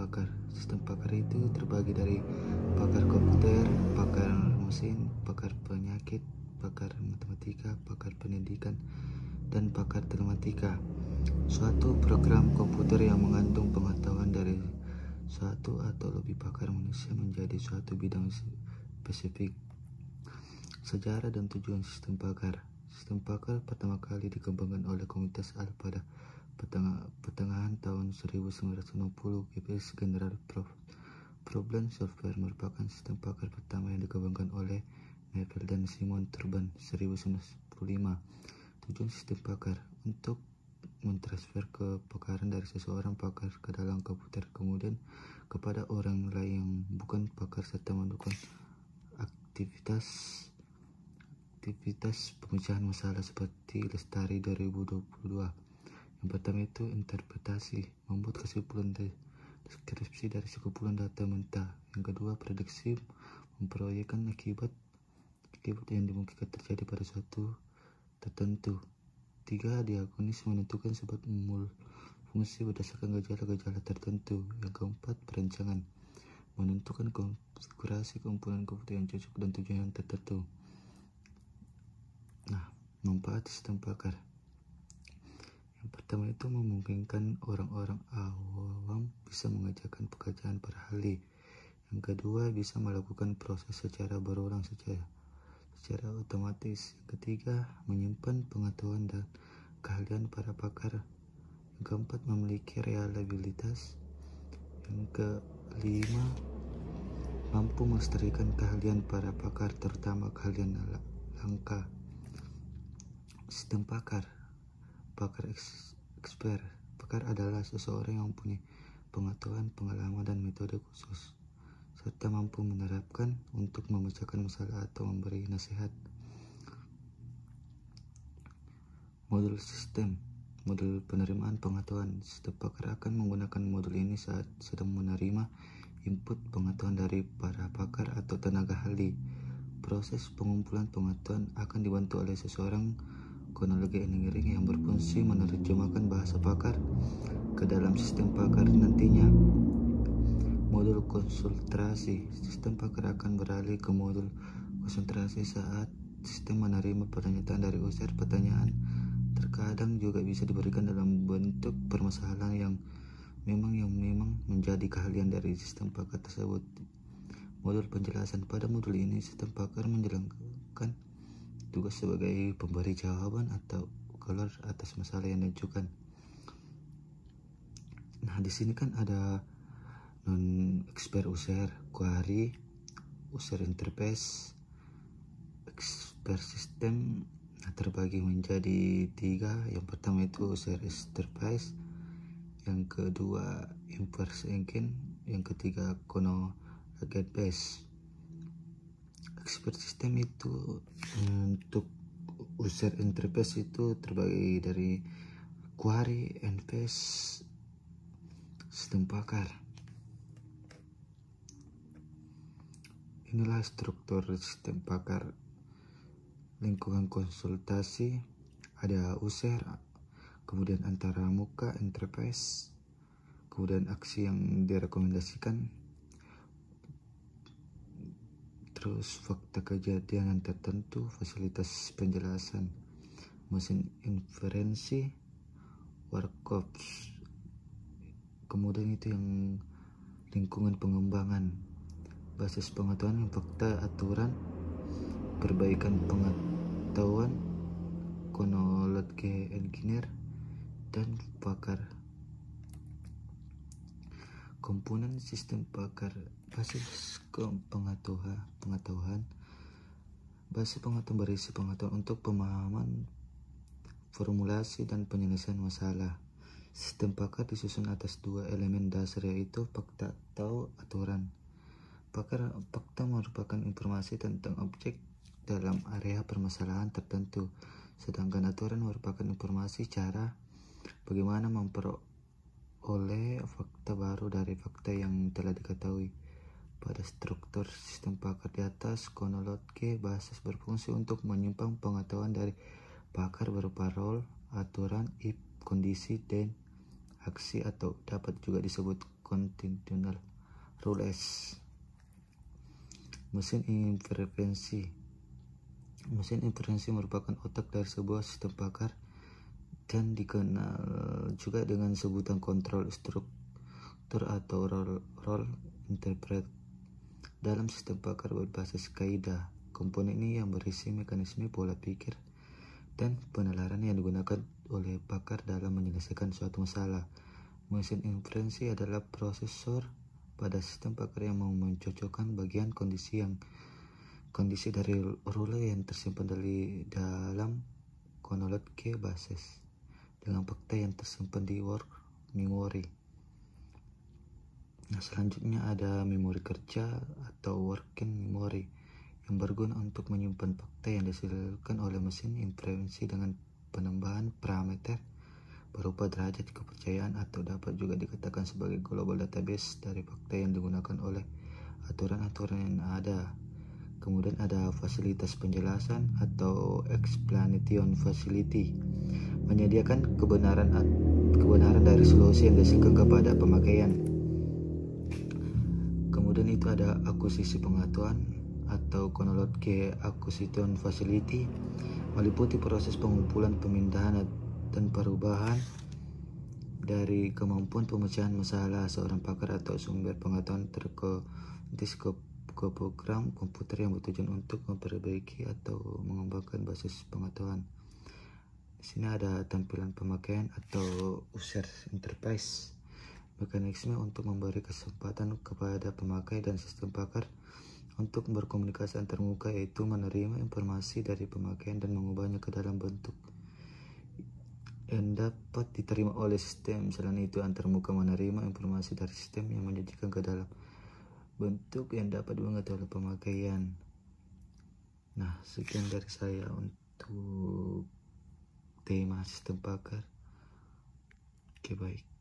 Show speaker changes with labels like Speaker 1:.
Speaker 1: pakar. Sistem pakar itu terbagi dari pakar komputer, pakar mesin, pakar penyakit, pakar matematika, pakar pendidikan, dan pakar telematika. Suatu program komputer yang mengandung pengetahuan dari satu atau lebih pakar manusia menjadi suatu bidang spesifik. Sejarah dan tujuan sistem pakar. Sistem pakar pertama kali dikembangkan oleh komunitas Al pada pertengahan tahun 1990. GPS General Problem Software merupakan sistem pakar pertama yang dikembangkan oleh Neville dan Simon Turban 1995. Tujuan sistem pakar untuk mentransfer kepakaran dari seseorang pakar ke dalam komputer kemudian kepada orang lain yang bukan pakar serta mendukung aktivitas pemecahan masalah seperti Lestari 2022. Yang pertama itu interpretasi, membuat kesimpulan deskripsi dari sekumpulan data mentah. Yang kedua prediksi, memproyekkan akibat yang dimungkinkan terjadi pada suatu tertentu. Tiga, diagnosis, menentukan sebab fungsi berdasarkan gejala-gejala tertentu. Yang keempat perancangan, menentukan konfigurasi komponen komputer yang cocok dan tujuan tertentu. Nah, manfaat sistem pakar. Yang pertama itu memungkinkan orang-orang awam bisa mengerjakan pekerjaan para ahli. Yang kedua bisa melakukan proses secara berulang secara otomatis. Yang ketiga menyimpan pengetahuan dan keahlian para pakar. Yang keempat memiliki reliabilitas. Yang kelima mampu melestarikan keahlian para pakar, terutama keahlian langka. Sistem pakar. Pakar expert. Pakar adalah seseorang yang punya pengetahuan, pengalaman, dan metode khusus serta mampu menerapkan untuk memecahkan masalah atau memberi nasihat. Modul sistem. Modul penerimaan pengetahuan. Sistem pakar akan menggunakan modul ini saat sedang menerima input pengetahuan dari para pakar atau tenaga ahli. Proses pengumpulan pengetahuan akan dibantu oleh seseorang kronologi engineering yang berfungsi menerjemahkan bahasa pakar ke dalam sistem pakar nantinya. Modul konsultasi. Sistem pakar akan beralih ke modul konsentrasi saat sistem menerima pernyataan dari user. Pertanyaan terkadang juga bisa diberikan dalam bentuk permasalahan yang memang menjadi keahlian dari sistem pakar tersebut. Modul penjelasan. Pada modul ini sistem pakar menjalankan tugas sebagai pemberi jawaban atau keluar atas masalah yang diajukan. Nah, di sini kan ada non-expert user, query, user interface, expert system. Nah, terbagi menjadi tiga. Yang pertama itu user interface, yang kedua inverse engine, yang ketiga conjugate base. Expert system itu untuk user interface itu terbagi dari query, interface, sistem pakar. Inilah struktur sistem pakar. Lingkungan konsultasi, ada user, kemudian antara muka, interface, kemudian aksi yang direkomendasikan, terus fakta kejadian tertentu, fasilitas penjelasan, mesin inferensi, workshops. Kemudian itu yang lingkungan pengembangan, basis pengetahuan, fakta, aturan, perbaikan pengetahuan, kronologi engineer, dan pakar. Komponen sistem pakar. Basis pengetahuan. Basis pengetahuan berisi pengetahuan untuk pemahaman, formulasi, dan penyelesaian masalah. Sistem pakar disusun atas dua elemen dasar, yaitu fakta atau aturan. Fakta merupakan informasi tentang objek dalam area permasalahan tertentu, sedangkan aturan merupakan informasi cara bagaimana memperoleh fakta baru dari fakta yang telah diketahui. Pada struktur sistem pakar di atas, kronologi basis berfungsi untuk menyimpan pengetahuan dari pakar berupa role, aturan, if, kondisi, dan aksi, atau dapat juga disebut continual rules. Mesin intervensi. Mesin intervensi merupakan otak dari sebuah sistem pakar dan dikenal juga dengan sebutan kontrol struktur atau role interpret. Dalam sistem pakar berbasis kaidah, komponen ini yang berisi mekanisme pola pikir dan penalaran yang digunakan oleh pakar dalam menyelesaikan suatu masalah. Mesin inferensi adalah prosesor pada sistem pakar yang mau mencocokkan bagian kondisi dari rule yang tersimpan dalam chronology basis dengan fakta yang tersimpan di work memory. Nah, selanjutnya ada memori kerja atau working memory yang berguna untuk menyimpan fakta yang dihasilkan oleh mesin inferensi dengan penambahan parameter berupa derajat kepercayaan, atau dapat juga dikatakan sebagai global database dari fakta yang digunakan oleh aturan-aturan yang ada. Kemudian ada fasilitas penjelasan atau explanation facility, menyediakan kebenaran dari solusi yang dihasilkan kepada pemakaian. Kemudian itu ada akuisisi pengetahuan atau chronology acquisition facility, meliputi proses pengumpulan, pemindahan, dan perubahan dari kemampuan pemecahan masalah seorang pakar atau sumber pengetahuan terkonversi ke program komputer yang bertujuan untuk memperbaiki atau mengembangkan basis pengetahuan. Di sini ada tampilan pemakaian atau user interface, mekanisme untuk memberi kesempatan kepada pemakai dan sistem pakar untuk berkomunikasi antarmuka, yaitu menerima informasi dari pemakaian dan mengubahnya ke dalam bentuk yang dapat diterima oleh sistem. Selain itu, antarmuka menerima informasi dari sistem yang menyajikan ke dalam bentuk yang dapat dimengerti oleh pemakaian. Nah, sekian dari saya untuk tema sistem pakar. Oke, baik.